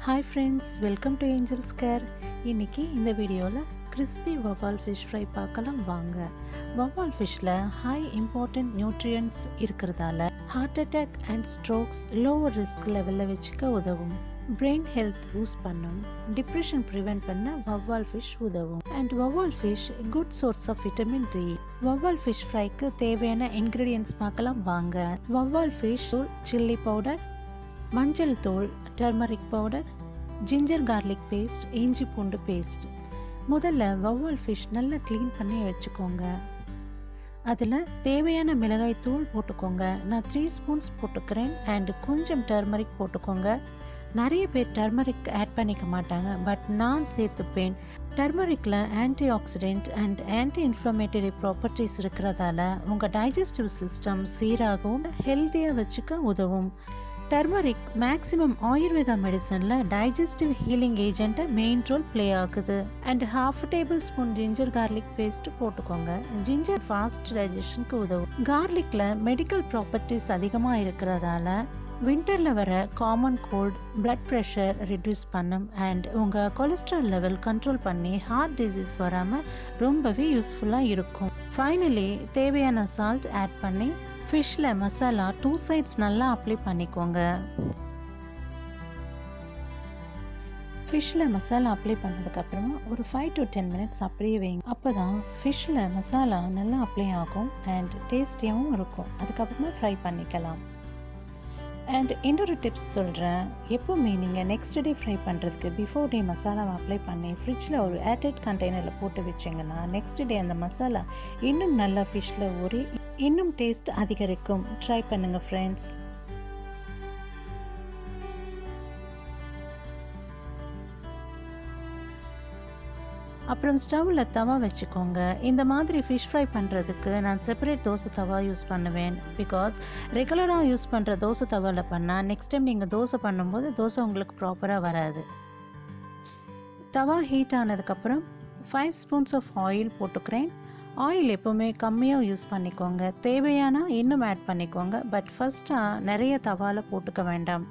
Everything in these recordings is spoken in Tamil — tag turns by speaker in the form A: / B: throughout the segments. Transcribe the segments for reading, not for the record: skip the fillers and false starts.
A: Hi friends, welcome to Angel's Care. இன்னைக்கு இந்த வீடியோவில் crispy vavval fish fry பார்க்கலாம் வாங்க. Vavval fishல high important nutrients இருக்கிறதால heart attack and strokes lower risk levelல வச்சுக்க உதவும். Brain health boost பண்ணும். Depression prevent பண்ண vavval fish உதவும். And vavval fish good source of vitamin D. Vavval fish fryக்கு தேவையான ingredients பார்க்கலாம் வாங்க. Vavval fish chili powder, மஞ்சள் தூள், turmeric powder, ginger garlic paste, இஞ்சி பூண்டு பேஸ்ட். முதல்ல வவ்வால் ஃபிஷ் நல்லா க்ளீன் பண்ணி வச்சுக்கோங்க. அதில் தேவையான மிளகாய் தூள் போட்டுக்கோங்க. நான் 3 ஸ்பூன்ஸ் போட்டுக்கிறேன். அண்ட் கொஞ்சம் டர்மரிக் போட்டுக்கோங்க. நிறைய பேர் டர்மரிக் ஆட் பண்ணிக்க மாட்டாங்க, பட் நான் சேர்த்துப்பேன். டர்மரிக்கில் anti oxidant and anti inflammatory properties இருக்கிறதால உங்கள் டைஜஸ்டிவ் சிஸ்டம் சீராகவும் ஹெல்த்தியாக வச்சுக்க உதவும். டர்மரிக் மேக்ஸிமம் ஆயுர்வேதா மெடிசனில் டைஜஸ்டிவ் ஹீலிங் ஏஜென்ட்டை மெயின் ரோல் ப்ளே ஆகுது. And 1/2 tablespoon ginger garlic paste போட்டுக்கோங்க. ஜிஞ்சர் ஃபாஸ்ட் டைஜஷனுக்கு உதவும். கார்லிக்கில் மெடிக்கல் ப்ராப்பர்ட்டிஸ் அதிகமாக இருக்கிறதால வின்டரில் வர common cold, blood pressure reduce பண்ணும். அண்ட் உங்கள் கொலஸ்ட்ரால் லெவல் கண்ட்ரோல் பண்ணி ஹார்ட் டிசீஸ் வராமல் ரொம்பவே யூஸ்ஃபுல்லாக இருக்கும். ஃபைனலி தேவையான சால்ட் ஆட் பண்ணி ஃபிஷ்ல மசாலா 2 சைட்ஸ் நல்லா அப்ளை பண்ணிக்கோங்க. ஃபிஷ்ல மசாலா அப்ளை பண்ணதுக்கப்புறமா ஒரு 5 to 10 மினிட்ஸ் அப்படியே வைங்க. அப்போ தான் ஃபிஷ்ல மசாலா நல்லா அப்ளை ஆகும் அண்ட் டேஸ்டியாகவும் இருக்கும். அதுக்கப்புறமா ஃப்ரை பண்ணிக்கலாம். அண்ட் இன்னொரு டிப்ஸ் சொல்கிறேன். எப்போவுமே நீங்கள் நெக்ஸ்ட் டே ஃப்ரை பண்ணுறதுக்கு பிஃபோர் டே மசாலாவை அப்ளை பண்ணி ஃப்ரிட்ஜில் ஒரு ஏர்டைட் கண்டெய்னரில் போட்டு வச்சிங்கன்னா நெக்ஸ்ட் டே அந்த மசாலா இன்னும் நல்லா ஃபிஷ்ஷில் ஊறி இன்னும் டேஸ்ட் அதிகரிக்கும். ட்ரை பண்ணுங்கள் ஃப்ரெண்ட்ஸ். அப்புறம் ஸ்டவ்வில் தவா வச்சுக்கோங்க. இந்த மாதிரி ஃபிஷ் ஃப்ரை பண்ணுறதுக்கு நான் செப்பரேட் தோசை தவா யூஸ் பண்ணுவேன். பிகாஸ் ரெகுலராக யூஸ் பண்ணுற தோசை தவாவில் பண்ணால் நெக்ஸ்ட் டைம் நீங்கள் தோசை பண்ணும்போது தோசை உங்களுக்கு ப்ராப்பராக வராது. தவா ஹீட் ஆனதுக்கப்புறம் 5 ஸ்பூன்ஸ் ஆஃப் ஆயில் போட்டுக்கிறேன். ஆயில் எப்போவுமே கம்மியாக யூஸ் பண்ணிக்கோங்க. தேவையானா இன்னும் ஆட் பண்ணிக்கோங்க. பட் ஃபஸ்ட்டாக நிறைய தவாவில் போட்டுக்க வேண்டாம்.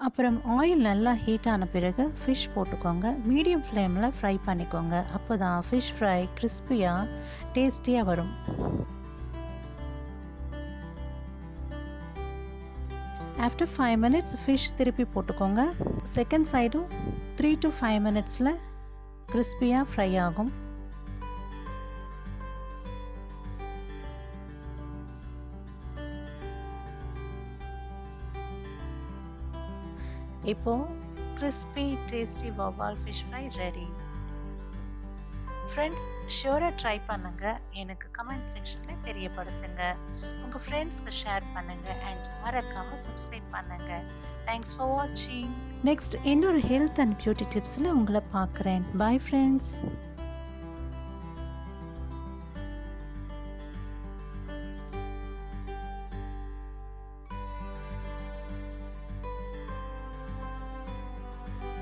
A: அப்புறம் ஆயில் நல்லா ஹீட் ஆன பிறகு ஃபிஷ் போட்டுக்கோங்க. மீடியம் ஃப்ளேமில் ஃப்ரை பண்ணிக்கோங்க. அப்போ தான் ஃபிஷ் ஃப்ரை கிறிஸ்பியாக டேஸ்டியாக வரும். ஆஃப்டர் 5 மினிட்ஸ் ஃபிஷ் திருப்பி போட்டுக்கோங்க. செகண்ட் சைடும் 3 to 5 மினிட்ஸில் கிறிஸ்பியாக ஃப்ரை ஆகும். இப்போ கிறிஸ்பி டேஸ்டி வவ்வால் ஃபிஷ் ஃப்ரை ரெடி. ஃப்ரெண்ட்ஸ், ஷூராக ட்ரை பண்ணுங்க. எனக்கு கமெண்ட் செக்ஷனில் தெரியப்படுத்துங்க. உங்கள் ஃப்ரெண்ட்ஸ்க்கு ஷேர் பண்ணுங்க அண்ட் மறக்காமல் சப்ஸ்கிரைப் பண்ணுங்க. தேங்க்ஸ் ஃபார் வாட்சிங். நெக்ஸ்ட் இன்னொரு ஹெல்த் அண்ட் பியூட்டி டிப்ஸில் உங்களை பார்க்குறேன். Bye friends.